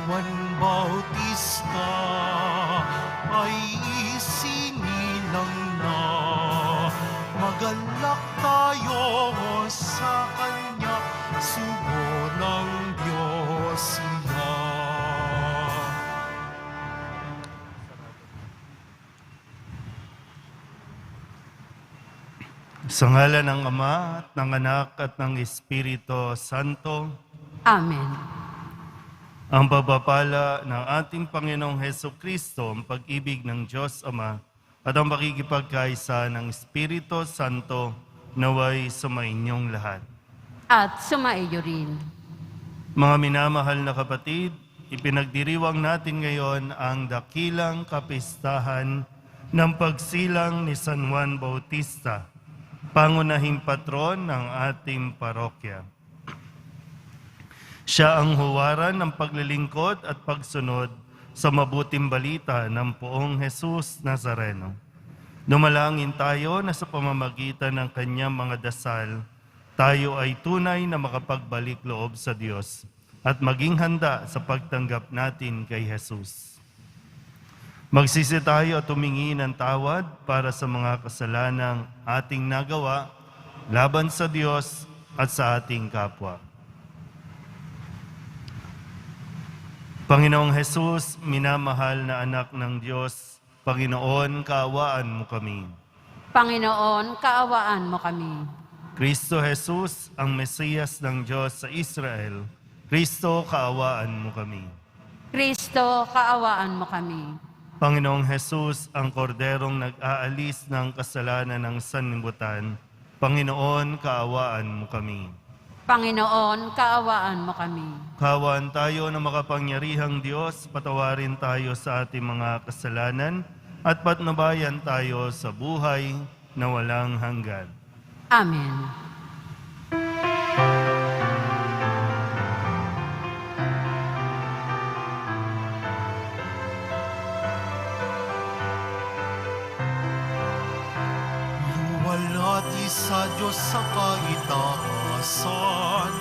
Juan Bautista ay isinilang na. Magalak tayo sa Kanya, sugo ng Diyos siya. Sa ngalan ng Ama, at ng Anak, at ng Espiritu Santo. Amen. Ang pagpapala ng ating Panginoong Hesukristo, ang pag-ibig ng Diyos Ama, at ang pakikipagkaisa ng Espiritu Santo naway sumainyong lahat. At sumaiyo rin. Mga minamahal na kapatid, ipinagdiriwang natin ngayon ang dakilang kapistahan ng pagsilang ni San Juan Bautista, pangunahing patron ng ating parokya. Siya ang huwaran ng paglilingkod at pagsunod sa mabuting balita ng Poong Jesus Nazareno. Dumalangin tayo na sa pamamagitan ng kanyang mga dasal, tayo ay tunay na makapagbalik loob sa Diyos at maging handa sa pagtanggap natin kay Jesus. Magsisi tayo at humingi ng tawad para sa mga kasalanang ating nagawa laban sa Diyos at sa ating kapwa. Panginoong Jesus, minamahal na anak ng Diyos, Panginoon, kaawaan mo kami. Panginoon, kaawaan mo kami. Kristo Jesus, ang Mesiyas ng Diyos sa Israel, Kristo, kaawaan mo kami. Kristo, kaawaan mo kami. Panginoong Jesus, ang korderong nag-aalis ng kasalanan ng sanlibutan, Panginoon, kaawaan mo kami. Panginoon, kaawaan mo kami. Kaawaan tayo ng makapangyarihang Diyos, patawarin tayo sa ating mga kasalanan at patnubayan tayo sa buhay na walang hanggan. Amen. Luwalhati sa Diyos sa kaitaasan,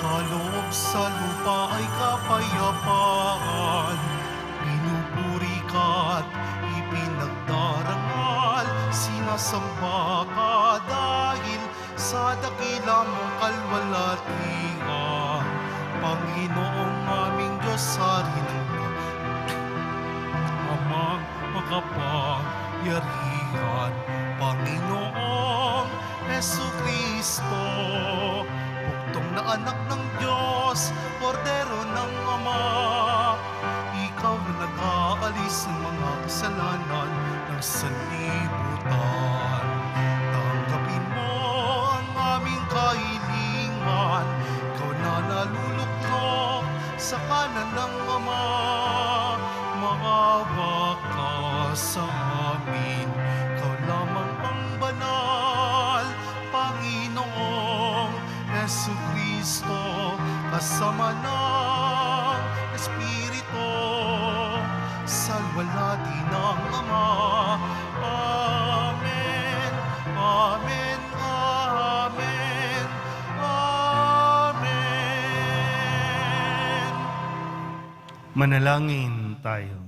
kaloob sa lupa ay kapayapaan. Pinupuri ka't ipinagdarangal, sinasamba ka dahil sa dakila mong kalwalhatian. Panginoong aming Diyos, hari ng Amang makapangyarihan, Panginoong Hesukristo, buktong na anak ng Diyos, kordero ng Ama. Ikaw na nag-aalis ng mga kasalanan ng sanlibutan. Tanggapin mo ang aming kahilingan, ikaw na naluluklok sa kanan ng Ama. Maawa ka sa amin, ikaw lamang ang banal, Panginoong Hesukristo, kasama ng Espiritu, salwalhati ng Ama. Amen, amen, amen, amen. Manalangin tayo.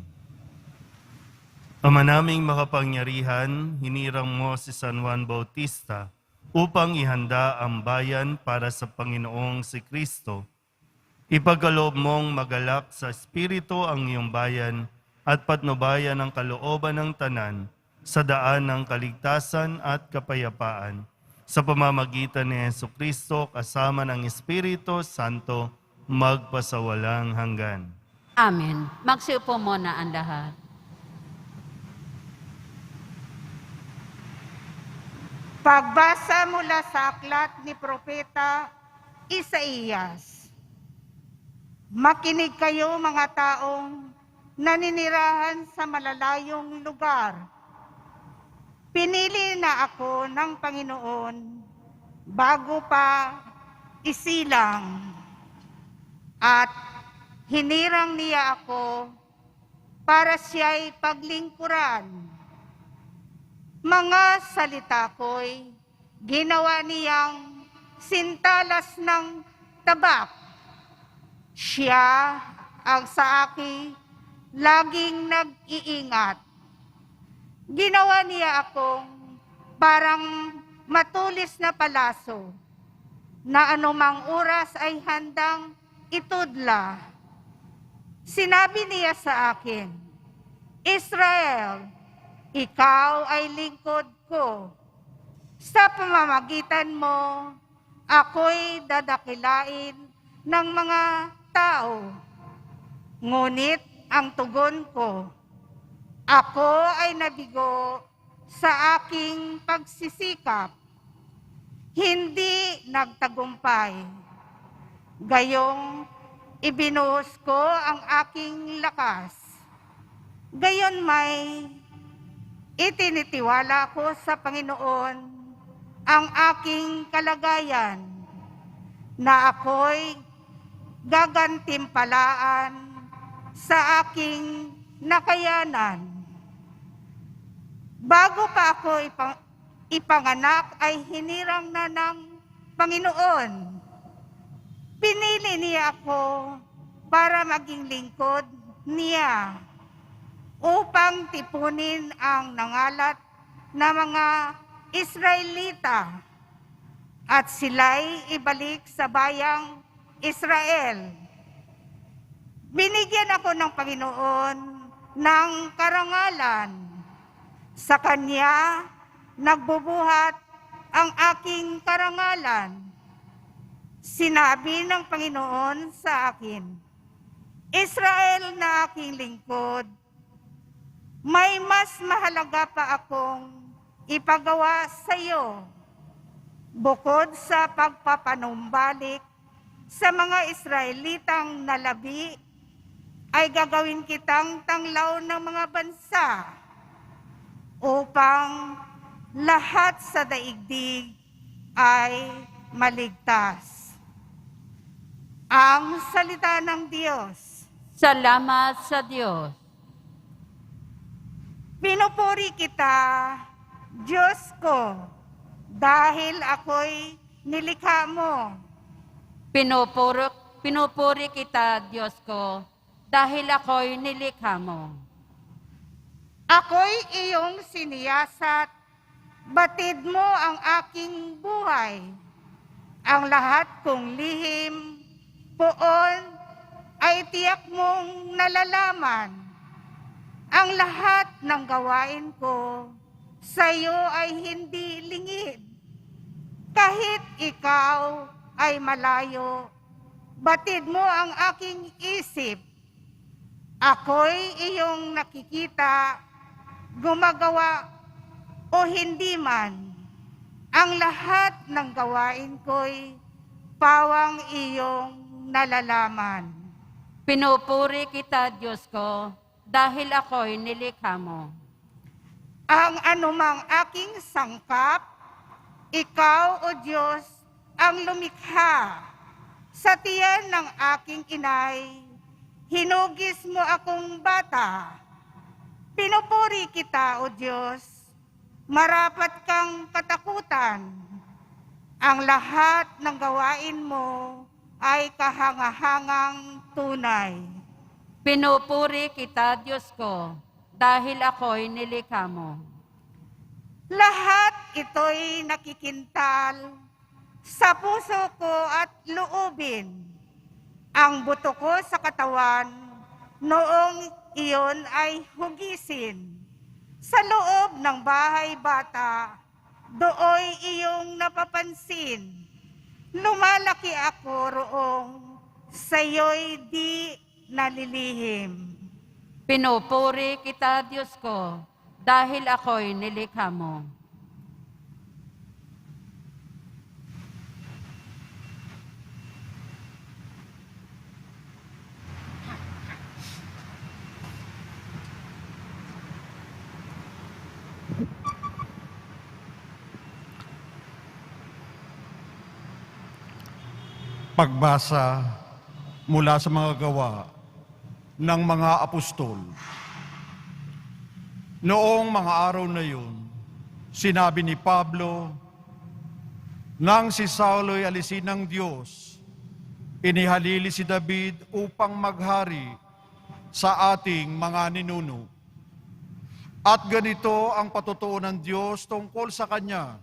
Ama naming makapangyarihan, hinirang mo si San Juan Bautista upang ihanda ang bayan para sa Panginoong si Kristo. Ipagkaloob mong magalak sa Espiritu ang iyong bayan at patnubayan ang kalooban ng tanan sa daan ng kaligtasan at kapayapaan. Sa pamamagitan ni Jesucristo kasama ng Espiritu Santo, magpasawalang hanggan. Amen. Magsiupo muna ang lahat. Pagbasa mula sa aklat ni Propeta Isaías. Makinig kayo mga taong naninirahan sa malalayong lugar. Pinili na ako ng Panginoon bago pa isilang at hinirang niya ako para siya'y paglingkuran. Mga salita ko'y ginawa niyang sintalas ng tabak. Siya ang sa akin laging nag-iingat. Ginawa niya akong parang matulis na palaso na anumang oras ay handang itudla. Sinabi niya sa akin, Israel, ikaw ay lingkod ko. Sa pamamagitan mo, ako'y dadakilain ng mga tao. Ngunit ang tugon ko, ako ay nabigo sa aking pagsisikap, hindi nagtagumpay. Gayong ibinuhos ko ang aking lakas. Gayon may itinitiwala ko sa Panginoon ang aking kalagayan na ako'y gagantimpalaan sa aking nakayanan. Bago pa ako ipanganak ay hinirang na ng Panginoon. Pinili niya ako para maging lingkod niya upang tipunin ang nangalat na mga Israelita at sila'y ibalik sa bayang Israel. Binigyan ako ng Panginoon ng karangalan. Sa Kanya, nagbubuhat ang aking karangalan. Sinabi ng Panginoon sa akin, Israel na aking lingkod, may mas mahalaga pa akong ipagawa sa iyo. Bukod sa pagpapanumbalik sa mga Israelitang nalabi, ay gagawin kitang tanglaw ng mga bansa upang lahat sa daigdig ay maligtas. Ang salita ng Diyos. Salamat sa Diyos. Pinupuri kita, Diyos ko, dahil ako'y nilikha mo. Pinupuri kita, Diyos ko, dahil ako'y nilikha mo. Ako'y iyong siniyasat, batid mo ang aking buhay. Ang lahat kong lihim, poon, ay tiyak mong nalalaman. Ang lahat ng gawain ko sa iyo ay hindi lingid. Kahit ikaw ay malayo, batid mo ang aking isip. Ako'y iyong nakikita, gumagawa o hindi man. Ang lahat ng gawain ko'y pawang iyong nalalaman. Pinupuri kita, Diyos ko, dahil ako'y nilikha mo. Ang anumang aking sangkap, ikaw o Diyos ang lumikha. Sa tiyan ng aking inay, hinugis mo akong bata. Pinupuri kita, O Diyos, marapat kang katakutan. Ang lahat ng gawain mo ay kahangahangang tunay. Pinupuri kita, Diyos ko, dahil ako'y nilikha mo. Lahat ito'y nakikintal sa puso ko at loobin. Ang buto ko sa katawan, noong iyon ay hugisin. Sa loob ng bahay bata, dooy iyong napapansin. Lumalaki ako roong sa'yo'y di nalilihim. Pinupuri kita, Diyos ko, dahil ako'y nilikha mo. Pagbasa mula sa mga gawa ng mga apostol. Noong mga araw na yun, sinabi ni Pablo, nang si Saulo'y alisin ng Diyos, inihalili si David upang maghari sa ating mga ninuno. At ganito ang patutuo ng Diyos tungkol sa kanya.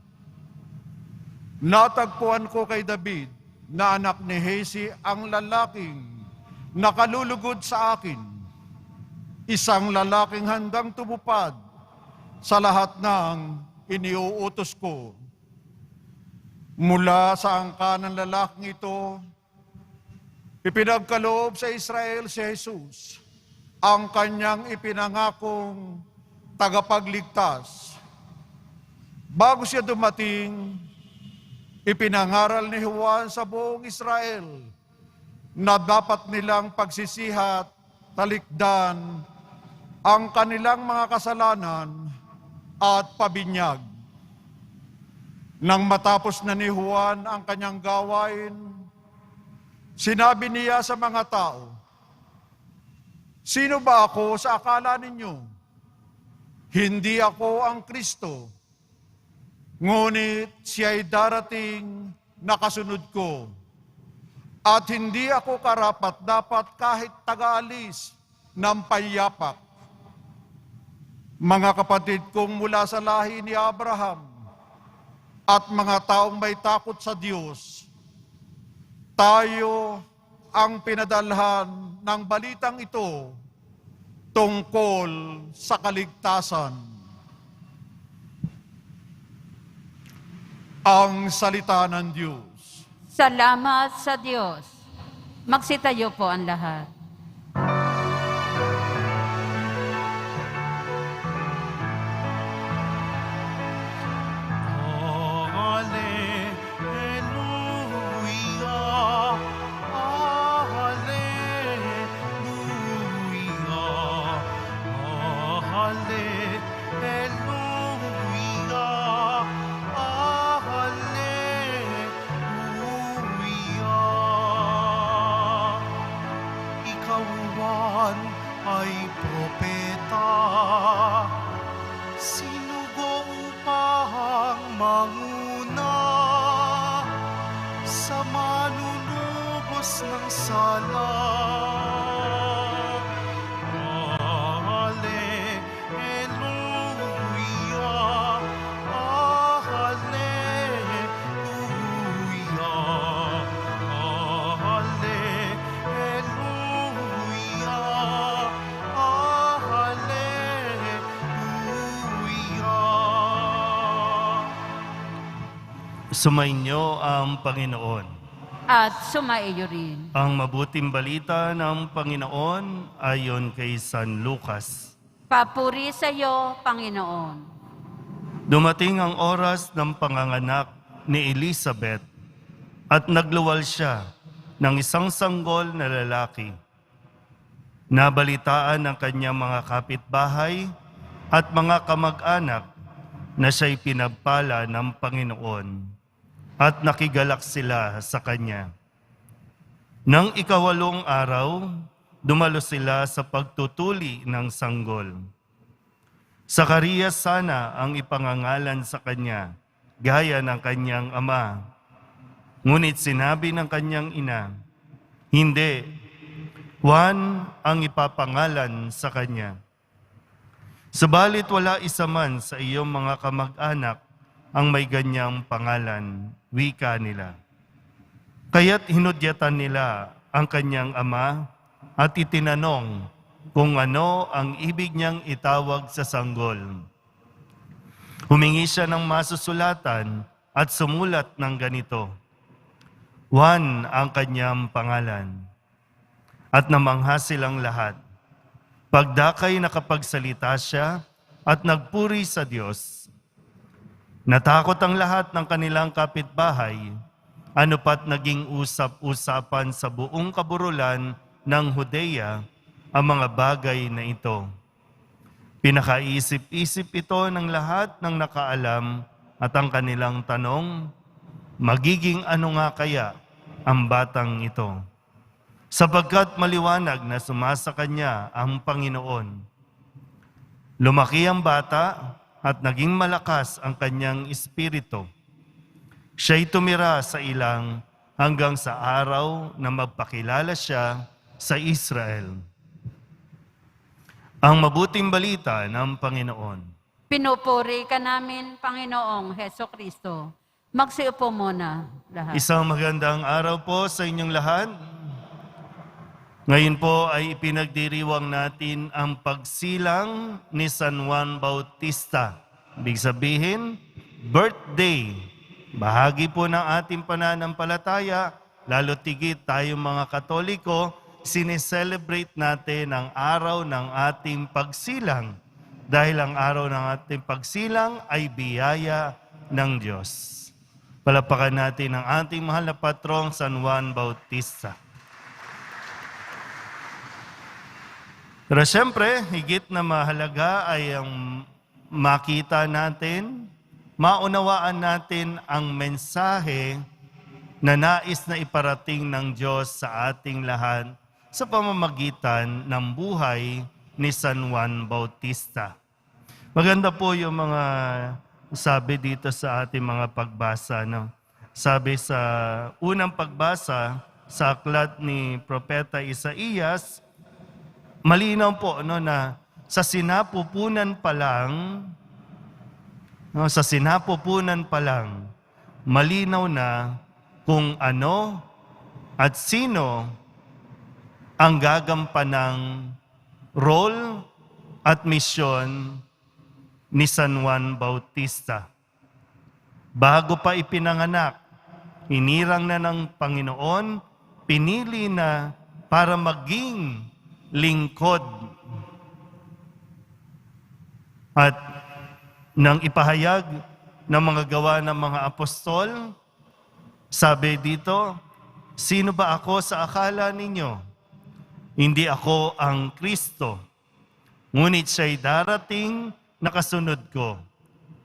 Natagpuan ko kay David na anak ni Hesi ang lalaking nakalulugod sa akin, isang lalaking handang tumupad sa lahat ng iniuutos ko. Mula sa angka ng lalaking ito, ipinagkaloob sa Israel si Jesus, ang kanyang ipinangakong tagapagligtas. Bago siya dumating, ipinangaral ni Juan sa buong Israel na dapat nilang pagsisihat, talikdan ang kanilang mga kasalanan at pabinyag. Nang matapos na ni Juan ang kanyang gawain, sinabi niya sa mga tao, "Sino ba ako sa akala ninyo? Hindi ako ang Kristo, ngunit siya'y darating na kasunod ko. At hindi ako karapat-dapat kahit taga-alis ng payapak. Mga kapatid kong mula sa lahi ni Abraham at mga taong may takot sa Diyos, tayo ang pinadalhan ng balitang ito tungkol sa kaligtasan." Ang salita ng Diyos. Salamat sa Diyos. Magsitayo po ang lahat. Ay propeta, sinugo upang manguna sa manunubos ng sala. Sumainyo ang Panginoon. At sumaiyo rin. Ang mabuting balita ng Panginoon ayon kay San Lucas. Papuri sa iyo, Panginoon. Dumating ang oras ng panganganak ni Elizabeth at nagluwal siya ng isang sanggol na lalaki. Nabalitaan ng kanyang mga kapitbahay at mga kamag-anak na siya'y pinagpala ng Panginoon at nakigalak sila sa kanya. Nang ikawalong araw, dumalo sila sa pagtutuli ng sanggol. Zacarias sana ang ipangangalan sa kanya, gaya ng kanyang ama. Ngunit sinabi ng kanyang ina, "Hindi, Juan ang ipapangalan sa kanya." Subalit wala isa man sa iyong mga kamag-anak ang may ganyang pangalan, wika nila. Kaya't hinudyatan nila ang kanyang ama at itinanong kung ano ang ibig niyang itawag sa sanggol. Humingi siya ng masusulatan at sumulat ng ganito, "Juan ang kanyang pangalan." At namangha silang lahat. Pagdakay nakapagsalita siya at nagpuri sa Diyos. Natakot ang lahat ng kanilang kapitbahay, ano pat naging usap-usapan sa buong kaburulan ng Judea ang mga bagay na ito. Pinakaisip-isip ito ng lahat ng nakaalam at ang kanilang tanong, magiging ano nga kaya ang batang ito? Sapagkat maliwanag na sumasa kanya ang Panginoon. Lumaki ang bata at naging malakas ang kanyang espiritu. Siya'y tumira sa ilang hanggang sa araw na magpakilala siya sa Israel. Ang mabuting balita ng Panginoon. Pinupuri ka namin, Panginoong Heso Kristo. Magsiupo muna lahat. Isang magandang araw po sa inyong lahat. Ngayon po ay ipinagdiriwang natin ang pagsilang ni San Juan Bautista. Ibig sabihin, birthday. Bahagi po ng ating pananampalataya, lalo tigit tayo mga Katoliko, sineselebrate natin ang araw ng ating pagsilang. Dahil ang araw ng ating pagsilang ay biyaya ng Diyos. Palapakan natin ang ating mahal na patrong San Juan Bautista. Pero siyempre, higit na mahalaga ay ang makita natin, maunawaan natin ang mensahe na nais na iparating ng Diyos sa ating lahat sa pamamagitan ng buhay ni San Juan Bautista. Maganda po yung mga sabi dito sa ating mga pagbasa. No? Sabi sa unang pagbasa sa aklat ni Propeta Isaías, malinaw po na sa sinapupunan pa lang, malinaw na kung ano at sino ang gagampanang role at misyon ni San Juan Bautista. Bago pa ipinanganak, hinirang na ng Panginoon, pinili na para maging lingkod. At nang ipahayag ng mga gawa ng mga apostol, sabi dito, sino ba ako sa akala ninyo? Hindi ako ang Kristo, ngunit siya'y darating na kasunod ko.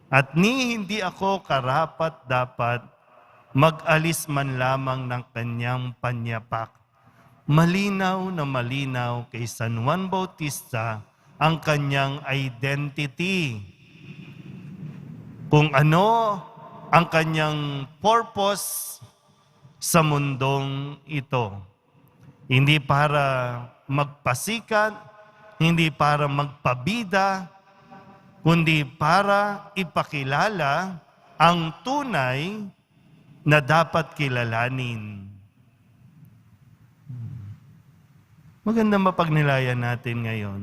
At hindi ako karapat-dapat mag-alis man lamang ng kanyang panyapak. Malinaw na malinaw kay San Juan Bautista ang kanyang identity. Kung ano ang kanyang purpose sa mundong ito. Hindi para magpasikat, hindi para magpabida, kundi para ipakilala ang tunay na dapat kilalanin. Maganda mapagnilayan natin ngayon.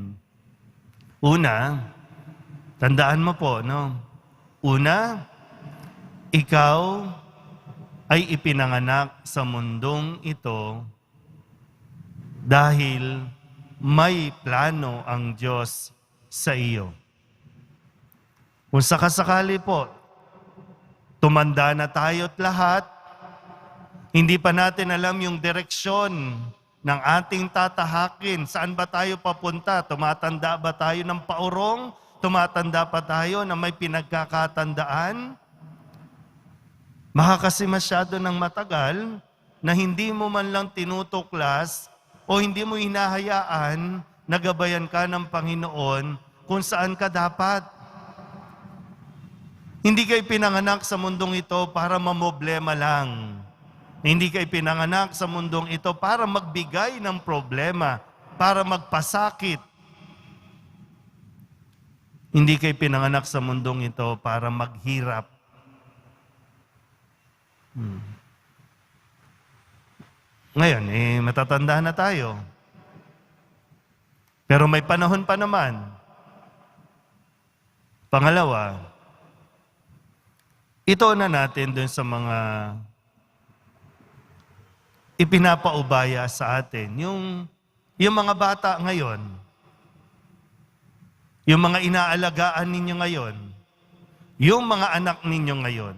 Una, tandaan mo po, no? Una, ikaw ay ipinanganak sa mundong ito dahil may plano ang Diyos sa iyo. Kung sakasakali po, tumanda na tayo't lahat, hindi pa natin alam yung direksyon ng ating tatahakin. Saan ba tayo papunta? Tumatanda ba tayo ng paurong? Tumatanda pa tayo na may pinagkakatandaan? Baka kasi masyado ng matagal na hindi mo man lang tinutuklas o hindi mo hinahayaan na gabayan ka ng Panginoon kung saan ka dapat. Hindi kayo pinanganak sa mundong ito para mamoblema lang. Hindi kayo pinanganak sa mundong ito para magbigay ng problema, para magpasakit. Hindi kayo pinanganak sa mundong ito para maghirap. Ngayon, matatanda na tayo. Pero may panahon pa naman. Pangalawa, ito na natin dun sa mga ipinapaubaya sa atin. Yung mga bata ngayon, yung mga inaalagaan ninyo ngayon, yung mga anak ninyo ngayon.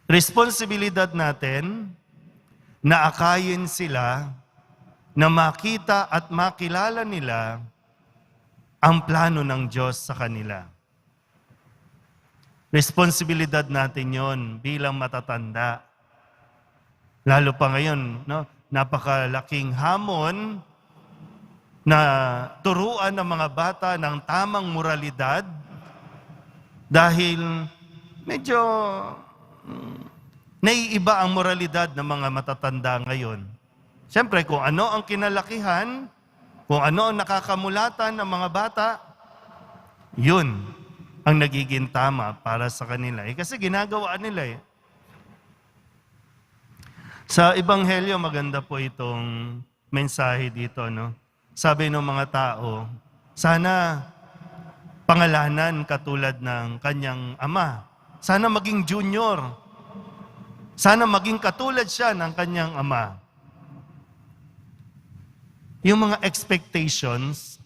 Responsibilidad natin na akayin sila na makita at makilala nila ang plano ng Diyos sa kanila. Responsibilidad natin yon bilang matatanda. Lalo pa ngayon, no? Napakalaking hamon na turuan ng mga bata ng tamang moralidad dahil medyo naiiba ang moralidad ng mga matatanda ngayon. Siyempre, kung ano ang kinalakihan, kung ano ang nakakamulatan ng mga bata, yun ang nagiging tama para sa kanila. Kasi ginagawa nila eh. Sa Ebanghelyo, maganda po itong mensahe dito, no? Sabi ng mga tao, sana pangalanan katulad ng kanyang ama. Sana maging junior. Sana maging katulad siya ng kanyang ama. Yung mga expectations,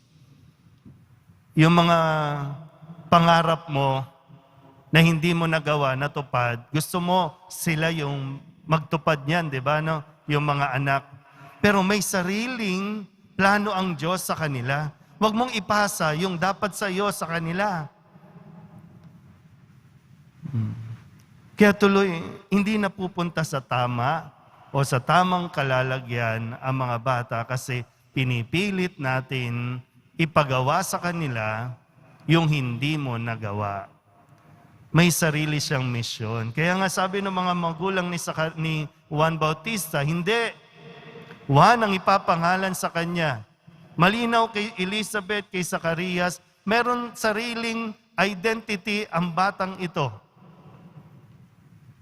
yung mga pangarap mo na hindi mo nagawa, natupad, gusto mo sila yung magtupad niyan, di ba? No? Yung mga anak. Pero may sariling plano ang Diyos sa kanila. Huwag mong ipasa yung dapat sa iyo sa kanila. Kaya tuloy, hindi napupunta sa tama o sa tamang kalalagyan ang mga bata kasi pinipilit natin ipagawa sa kanila yung hindi mo nagawa. May sarili siyang misyon. Kaya nga sabi ng mga magulang ni Juan Bautista, hindi. Juan ang ipapangalan sa kanya. Malinaw kay Elizabeth, kay Zacarias, meron sariling identity ang batang ito.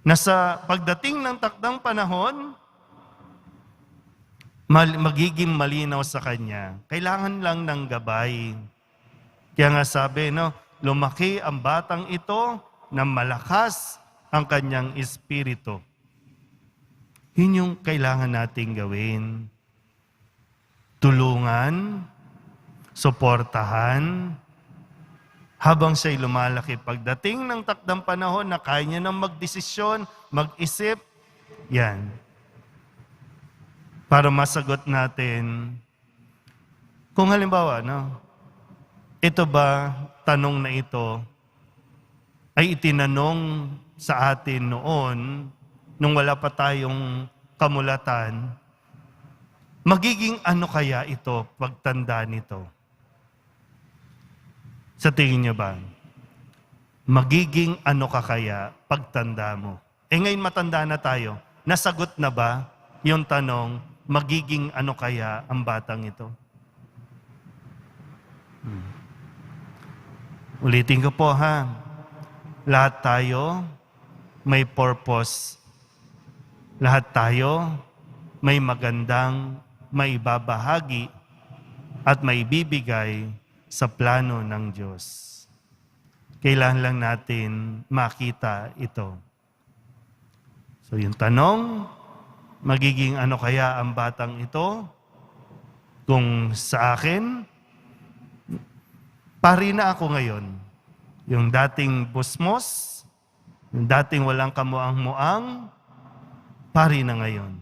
Na sa pagdating ng takdang panahon, magiging malinaw sa kanya. Kailangan lang ng gabay. Kaya nga sabi, no, lumaki ang batang ito na malakas ang kanyang espiritu. Yun yung kailangan nating gawin. Tulungan, suportahan, habang siya'y lumalaki. Pagdating ng takdang panahon na kaya niya nang magdesisyon, mag-isip, yan. Para masagot natin, kung halimbawa, no, ito ba, tanong na ito, ay itinanong sa atin noon, nung wala pa tayong kamulatan, magiging ano kaya ito pagtanda nito? Sa tingin niyo ba? Magiging ano ka kaya pagtanda mo? Ngayon matanda na tayo, nasagot na ba yung tanong, magiging ano kaya ang batang ito? Ulitin ko po ha. Lahat tayo may purpose. Lahat tayo may magandang maibabahagi at maibibigay sa plano ng Diyos. Kailangan lang natin makita ito. So yung tanong, magiging ano kaya ang batang ito? Kung sa akin, pari na ako ngayon. Yung dating busmos, yung dating walang kamuang-muang, pari na ngayon.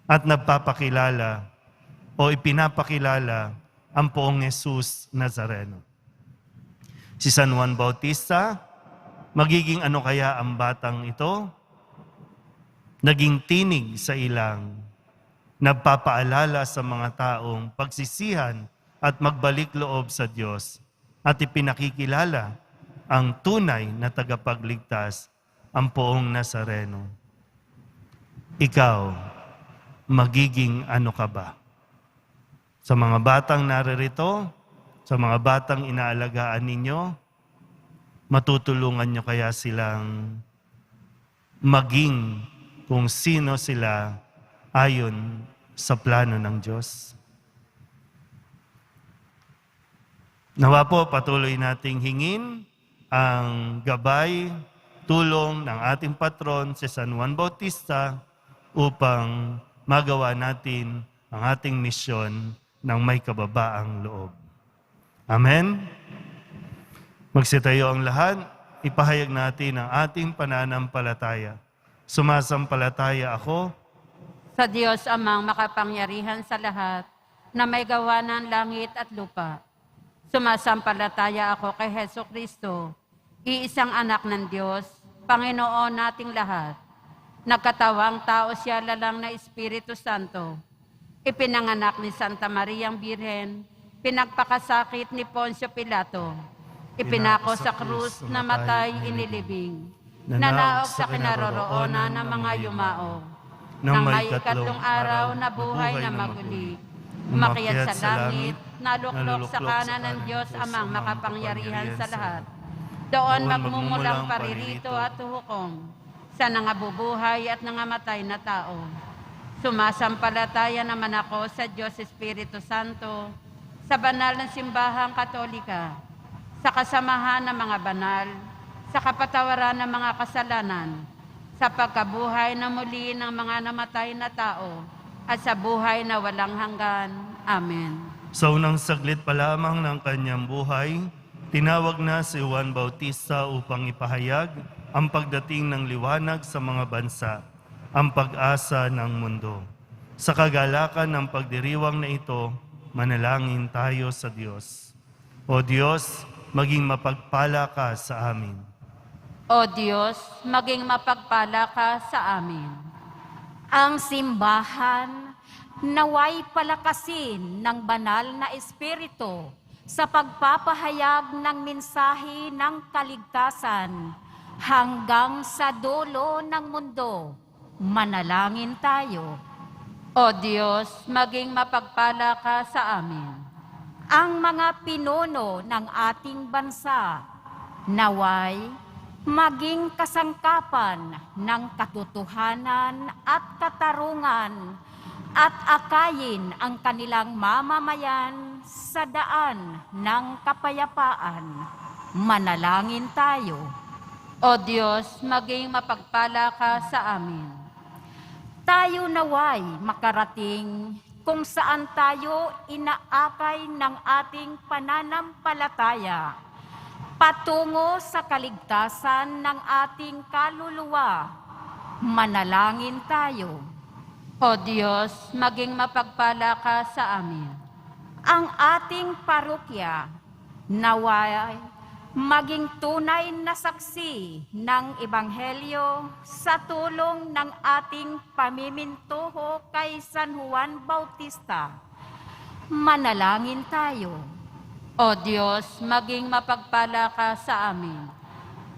At nagpapakilala o ipinapakilala ang poong Jesus Nazareno. Si San Juan Bautista, magiging ano kaya ang batang ito? Naging tinig sa ilang, nagpapaalala sa mga taong pagsisihan at magbalik loob sa Diyos at ipinakikilala ang tunay na tagapagligtas, ang poong Nazareno. Ikaw, magiging ano ka ba? Sa mga batang naririto, sa mga batang inaalagaan ninyo, matutulungan nyo kaya silang maging kung sino sila ayon sa plano ng Diyos? Nawa po, patuloy nating hingin ang gabay, tulong ng ating patron, si San Juan Bautista, upang magawa natin ang ating misyon ng may kababaang loob. Amen? Magsitayo ang lahat, ipahayag natin ang ating pananampalataya. Sumasampalataya ako Sa Diyos amang makapangyarihan sa lahat, na may gawa ng langit at lupa. Sumasampalataya ako kay Hesus Kristo, iisang anak ng Diyos, Panginoon nating lahat. Nagkatawang tao siya lalang na Espiritu Santo. Ipinanganak ni Santa Mariang Birhen, pinagpakasakit ni Poncio Pilato. Ipinako sa krus, namatay, inilibing. nanaog sa kinaroroonan ng mga yumao. Nang may ikatlong araw na buhay na maguli, umakyat sa langit, naluklok sa kanan ng Diyos amang makapangyarihan sa lahat. Doon magmumulang paririto at hukom sa nangabubuhay at nangamatay na tao. Sumasampalataya naman ako sa Diyos Espiritu Santo, sa banal na simbahang katolika, sa kasamahan ng mga banal, sa kapatawaran ng mga kasalanan, sa pagkabuhay na muli ng mga namatay na tao, at sa buhay na walang hanggan. Amen. Sa unang saglit pa lamang ng kanyang buhay, tinawag na si Juan Bautista upang ipahayag ang pagdating ng liwanag sa mga bansa, ang pag-asa ng mundo. Sa kagalakan ng pagdiriwang na ito, manalangin tayo sa Diyos. O Diyos, maging mapagpala ka sa amin. O Diyos, maging mapagpala ka sa amin. Ang simbahan naway palakasin ng banal na Espiritu sa pagpapahayag ng mensahe ng kaligtasan hanggang sa dulo ng mundo. Manalangin tayo. O Diyos, maging mapagpala ka sa amin. Ang mga pinuno ng ating bansa naway maging kasangkapan ng katotohanan at katarungan at akayin ang kanilang mamamayan sa daan ng kapayapaan. Manalangin tayo. O Diyos, maging mapagpala ka sa amin. Tayo naway makarating kung saan tayo inaakay ng ating pananampalataya patungo sa kaligtasan ng ating kaluluwa. Manalangin tayo. O Diyos, maging mapagpala ka sa amin. Ang ating parokya naway maging tunay na saksi ng Ebanghelyo sa tulong ng ating pamimintuho kay San Juan Bautista. Manalangin tayo. O Diyos, maging mapagpala ka sa amin.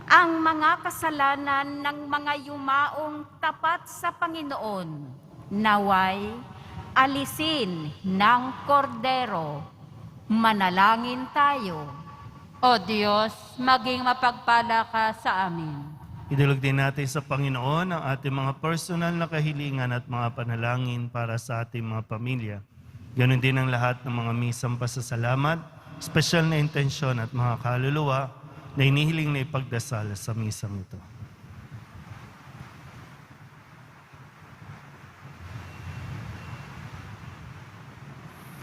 Ang mga kasalanan ng mga yumaong tapat sa Panginoon, naway alisin ng kordero. Manalangin tayo. O Diyos, maging mapagpala ka sa amin. Idulog din natin sa Panginoon ang ating mga personal na kahilingan at mga panalangin para sa ating mga pamilya. Ganon din ang lahat ng mga misang pasasalamat, espesyal na intensyon at mga kaluluwa na inihiling na ipagdasal sa misang ito.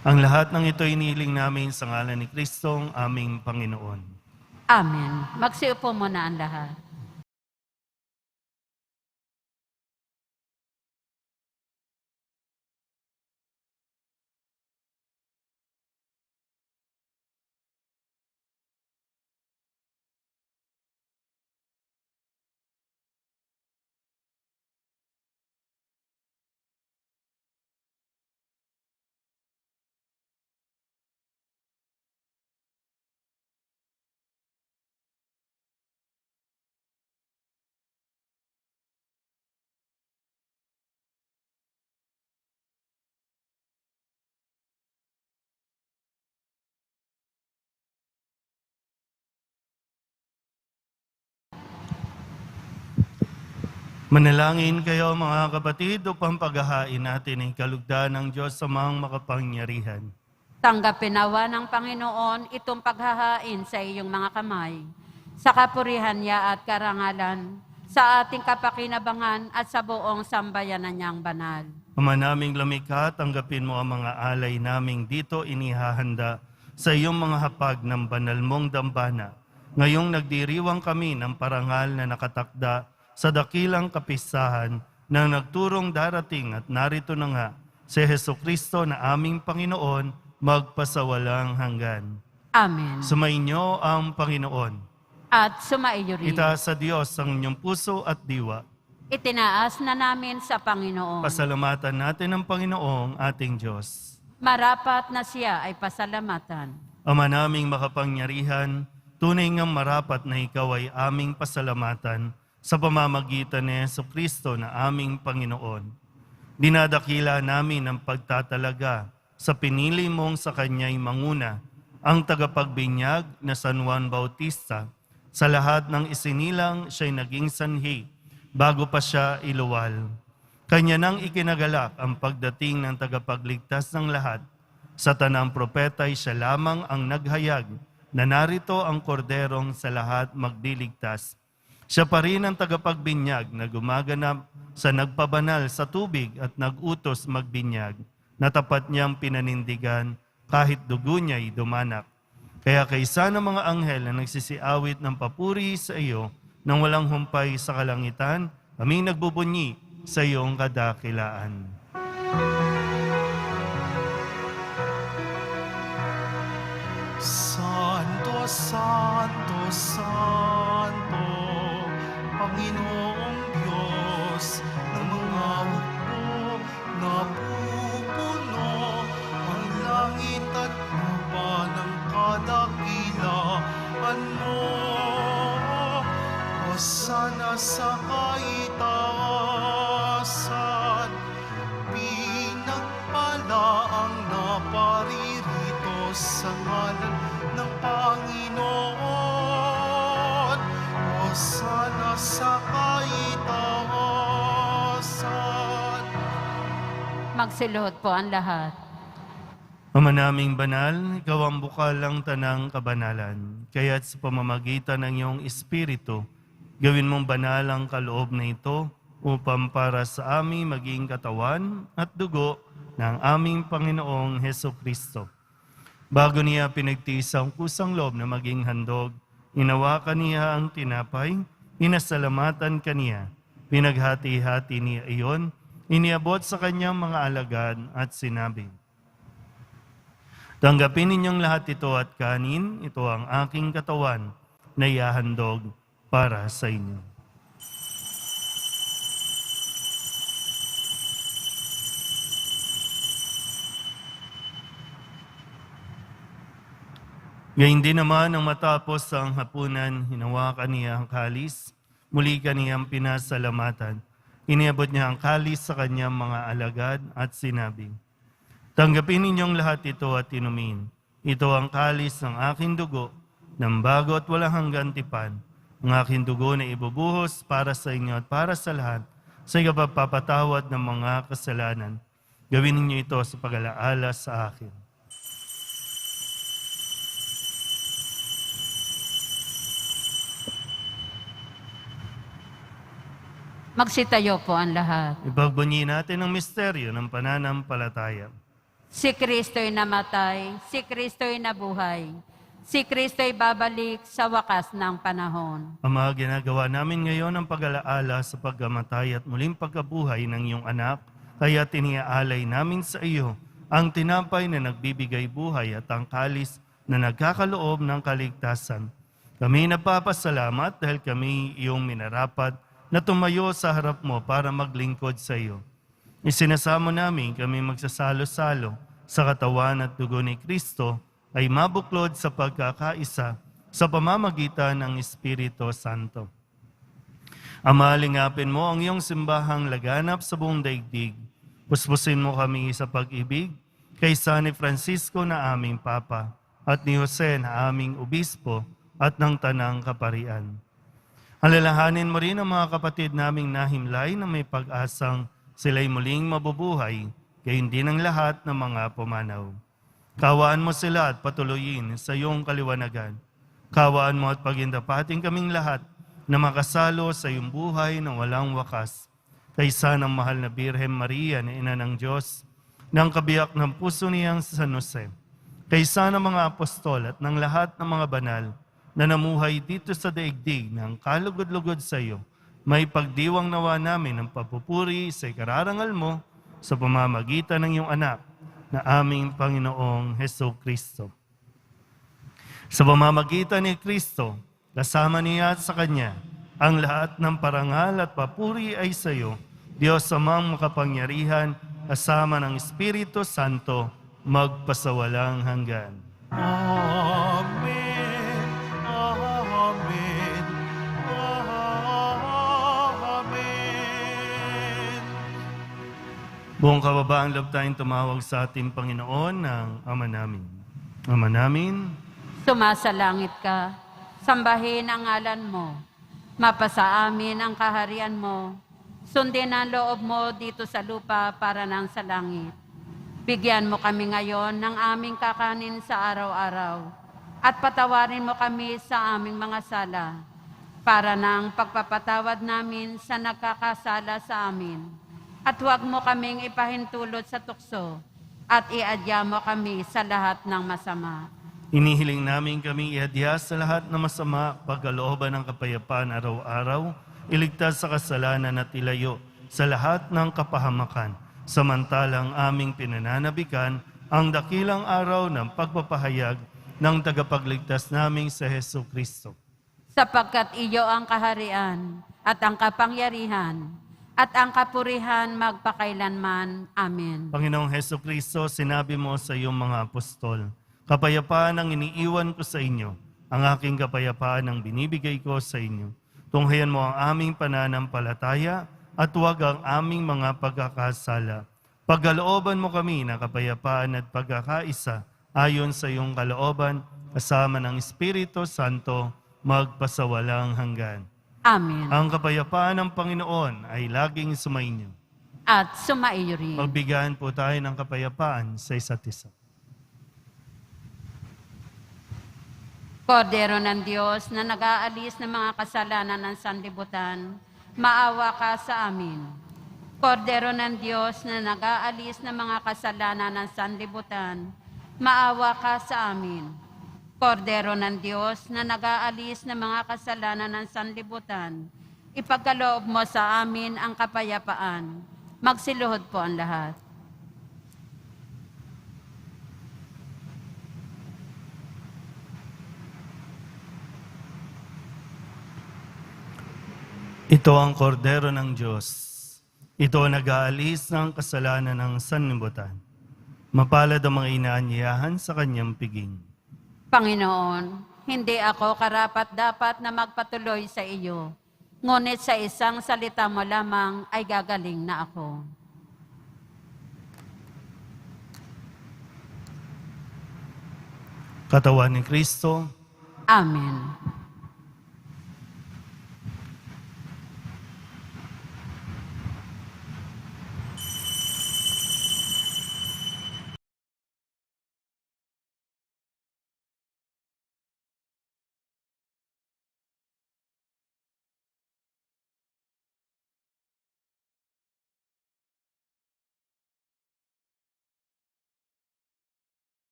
Ang lahat ng ito inihiling namin sa ngalan ni Kristong aming Panginoon. Amen. Magsiupo muna ang lahat. Manalangin kayo mga kapatid upang paghahain natin ang kalugdan ng Diyos sa mga makapangyarihan. Tanggapin nawa ng Panginoon itong paghahain sa iyong mga kamay, sa kapurihan niya at karangalan, sa ating kapakinabangan at sa buong sambayanan niyang banal. Ama naming lumikha, tanggapin mo ang mga alay naming dito inihahanda sa iyong mga hapag ng banal mong dambana. Ngayong nagdiriwang kami ng parangal na nakatakda sa dakilang kapistahan na nagturong darating at narito na nga si Hesukristo na aming Panginoon magpasawalang hanggan. Amen. Sumainyo ang Panginoon. At sumaiyo rin. Itaas sa Diyos ang inyong puso at diwa. Itinaas na namin sa Panginoon. Pasalamatan natin ang Panginoong ating Diyos. Marapat na siya ay pasalamatan. Ama naming makapangyarihan, tunay ngang marapat na ikaw ay aming pasalamatan sa pamamagitan ni Jesucristo na aming Panginoon. Dinadakila namin ang pagtatalaga sa pinili mong sa Kanya'y manguna, ang tagapagbinyag na San Juan Bautista. Sa lahat ng isinilang siya'y naging sanhi bago pa siya iluwal. Kanya nang ikinagalak ang pagdating ng tagapagligtas ng lahat. Sa tanang propeta'y siya lamang ang naghayag na narito ang korderong sa lahat magdiligtas. Siya pa rin ang tagapagbinyag na gumaganap sa nagpabanal sa tubig at nagutos magbinyag, na tapat niyang pinanindigan kahit dugo niya'y dumanak. Kaya kaysa ng mga anghel na nagsisiawit ng papuri sa iyo nang walang humpay sa kalangitan, kami nagbubunyi sa iyong kadakilaan. Santo, Santo, Santo, Panginoong Diyos ng mga hukbo, napupuno ang langit at lupa ng kadakilaan mo. Hosana sa kaitaasan, pinagpala ang naparirito sa ngalan ng Panginoon. Hosana sa kaitaasan. Magsiluhod po ang lahat. Ama naming banal, ikaw ang bukal ng tanang kabanalan. Kaya't sa pamamagitan ng iyong Espiritu, gawin mong banal ang kaloob na ito upang para sa amin maging katawan at dugo ng aming Panginoong Hesukristo. Bago niya pinagtiis ang kusang loob na maging handog, inawakan niya ang tinapay, inasalamatan kaniya, pinaghati-hati niya iyon, iniabot sa kanyang mga alagad at sinabi, "Tanggapin ninyong lahat ito at kanin, ito ang aking katawan na ihahandog para sa inyo." Gayun din naman ang matapos ang hapunan, hinawakan niya ang kalis, muli kaniyang pinasalamatan. Iniabot niya ang kalis sa kanyang mga alagad at sinabi, "Tanggapin ninyong lahat ito at inumin. Ito ang kalis ng aking dugo, ng bago at walang hanggang tipan. Ang aking dugo na ibubuhos para sa inyo at para sa lahat, sa ikapagpapatawad ng mga kasalanan. Gawin ninyo ito sa pag-alaala sa akin." Magsitayo po ang lahat. Ipagbunyi natin ang misteryo ng pananampalataya. Si Kristo'y namatay, si Kristo'y nabuhay, si Kristo'y babalik sa wakas ng panahon. Ama, ginagawa namin ngayon ang pag-alaala sa pagkamatay at muling pagkabuhay ng iyong anak, kaya tiniaalay namin sa iyo ang tinapay na nagbibigay buhay at ang kalis na nagkakaloob ng kaligtasan. Kami nagpapasalamat dahil kami iyong minarapat na tumayo sa harap mo para maglingkod sa iyo. Isinasamo namin kami magsasalo-salo sa katawan at dugo ni Kristo ay mabuklod sa pagkakaisa sa pamamagitan ng Espiritu Santo. Ama, lingapin mo ang iyong simbahang laganap sa buong daigdig. Puspusin mo kami sa pag-ibig kaysa ni Francisco na aming Papa at ni Jose na aming Obispo at ng Tanang Kaparian. Alalahanin mo rin ang mga kapatid naming nahimlay na may pag-asang sila'y muling mabubuhay, gayon din ang lahat ng mga pumanaw. Kawaan mo sila at patuloyin sa iyong kaliwanagan. Kawaan mo at pagindapating kaming lahat na makasalo sa iyong buhay na walang wakas. Kaysa ng mahal na Birhen Maria na Ina ng Diyos, ng kabiyak ng puso niyang San Jose, kaysa ng mga apostol at ng lahat ng mga banal na namuhay dito sa daigdig ng kalugod-lugod sa iyo, may pagdiwang nawa namin ng papupuri sa ikararangal mo sa pamamagitan ng iyong anak na aming Panginoong Hesukristo. Sa pamamagitan ni Kristo, kasama niya at sa Kanya, ang lahat ng parangal at papuri ay sa iyo, Diyos amang makapangyarihan, kasama ng Espiritu Santo, magpasawalang hanggan. Amen. Amen. Buong kababaang loob tayong tumawag sa ating Panginoon ng Ama namin. Ama namin, Sumasalangit ka, sambahin ang ngalan mo. Mapasa amin ang kaharian mo. Sundin ang loob mo dito sa lupa para nang sa langit. Bigyan mo kami ngayon ng aming kakanin sa araw-araw. At patawarin mo kami sa aming mga sala, para nang pagpapatawad namin sa nagkakasala sa amin. At huwag mo kaming ipahintulot sa tukso, at iadya mo kami sa lahat ng masama. inihiling namin kaming ihadya sa lahat ng masama, pagkalooban ng kapayapaan araw-araw, iligtas sa kasalanan at ilayo sa lahat ng kapahamakan, samantalang aming pinananabikan ang dakilang araw ng pagpapahayag ng tagapagligtas naming sa Hesus Kristo. Sapagkat iyo ang kaharian, at ang kapangyarihan, at ang kapurihan magpakailanman. Amen. Panginoong Hesus Kristo, sinabi mo sa iyong mga apostol, kapayapaan ang iniiwan ko sa inyo, ang aking kapayapaan ang binibigay ko sa inyo. Tunghayan mo ang aming pananampalataya at huwag ang aming mga pagkakasala. Pagkalooban mo kami ng kapayapaan at pagkakaisa ayon sa iyong kalooban, kasama ng Espiritu Santo, magpasawalang hanggan. Amen. Ang kapayapaan ng Panginoon ay laging sumainyo. At sumaiyo rin. Magbigyan po tayo ng kapayapaan sa isa't isa. Kordero ng Diyos na nag-aalis ng mga kasalanan ng sanlibutan, maawa ka sa amin. Kordero ng Diyos na nag-aalis ng mga kasalanan ng sanlibutan, maawa ka sa amin. Kordero ng Diyos na nag-aalis ng mga kasalanan ng sanlibutan, ipagkaloob mo sa amin ang kapayapaan. Magsiluhod po ang lahat. Ito ang kordero ng Diyos. Ito ang nag-aalis ng kasalanan ng sanlibutan. Mapalad ang mga inaanyayahan sa kanyang piging. Panginoon, hindi ako karapat-dapat na magpatuloy sa iyo, ngunit sa isang salita mo lamang ay gagaling na ako. Katawan ni Kristo, Amen.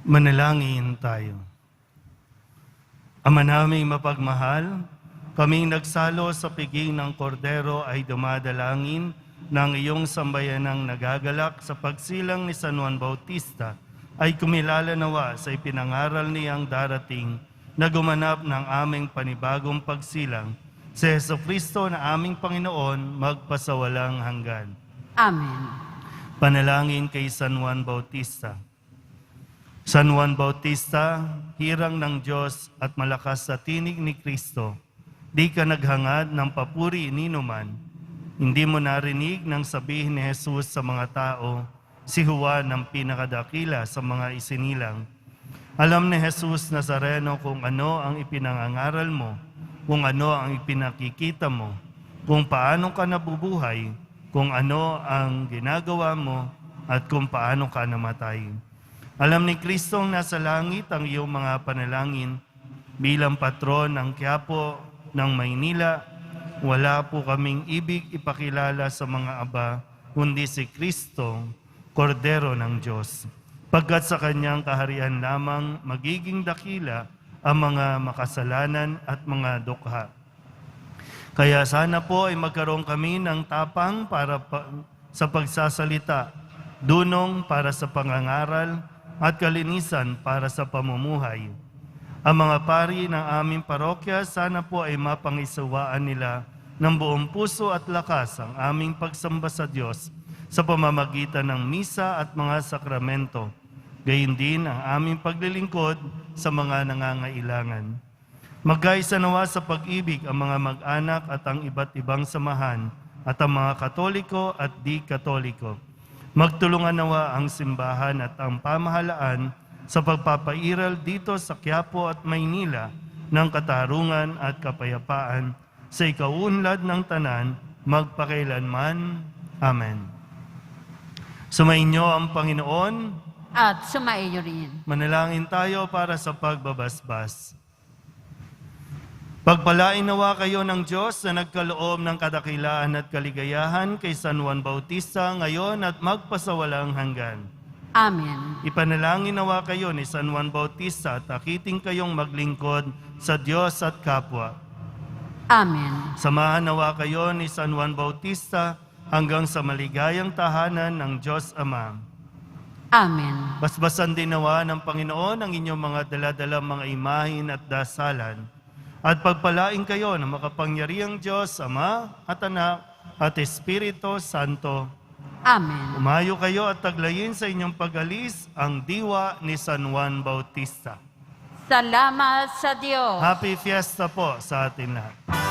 manalangin tayo. Ama naming mapagmahal, kaming nagsalo sa piging ng kordero ay dumadalangin ng iyong sambayanang nagagalak sa pagsilang ni San Juan Bautista ay kumilala nawa sa ipinangaral niyang darating na gumanap ng aming panibagong pagsilang si Jesucristo na aming Panginoon magpasawalang hanggan. Amen. Panalangin kay San Juan Bautista. San Juan Bautista, hirang ng Diyos at malakas sa tinig ni Kristo, di ka naghangad ng papuri ninuman. Hindi mo narinig nang sabihin ni Jesus sa mga tao, si Juan ang pinakadakila sa mga isinilang. Alam ni Jesus Nazareno kung ano ang ipinangangaral mo, kung ano ang ipinakikita mo, kung paano ka nabubuhay, kung ano ang ginagawa mo, at kung paano ka namatay. Alam ni Kristong nasa langit ang iyong mga panalangin. Bilang patron ng Quiapo ng Maynila, wala po kaming ibig ipakilala sa mga aba, kundi si Kristo, Kordero ng Diyos. Pagkat sa kanyang kaharian lamang magiging dakila ang mga makasalanan at mga dukha. Kaya sana po ay magkaroon kami ng tapang sa pagsasalita, dunong para sa pangangaral, at kalinisan para sa pamumuhay. Ang mga pari ng aming parokya, sana po ay mapangisawaan nila ng buong puso at lakas ang aming pagsamba sa Diyos sa pamamagitan ng misa at mga sakramento, gayon din ang aming paglilingkod sa mga nangangailangan. Magkaisa nawa sa pag-ibig ang mga mag-anak at ang iba't ibang samahan at ang mga Katoliko at di-Katoliko. Magtulungan nawa ang simbahan at ang pamahalaan sa pagpapairal dito sa Quiapo at Maynila ng katarungan at kapayapaan sa ikaunlad ng tanan, magpakailanman. Amen. Sumainyo ang Panginoon. At sumaiyo rin. Manalangin tayo para sa pagbabasbas. Pagpalain nawa kayo ng Diyos na nagkaloob ng kadakilaan at kaligayahan kay San Juan Bautista ngayon at magpasawalang hanggan. Amen. Ipanalangin nawa kayo ni San Juan Bautista at akiting kayong maglingkod sa Diyos at kapwa. Amen. Samahan nawa kayo ni San Juan Bautista hanggang sa maligayang tahanan ng Diyos Ama. Amen. Basbasan din nawa ng Panginoon ang inyong mga daladalang mga imahin at dasalan. At pagpalain kayo ng makapangyarihang Diyos, Ama at Anak at Espiritu Santo. Amen. Umayo kayo at taglayin sa inyong pag-alis ang diwa ni San Juan Bautista. Salamat sa Diyos. Happy Fiesta po sa atin lahat.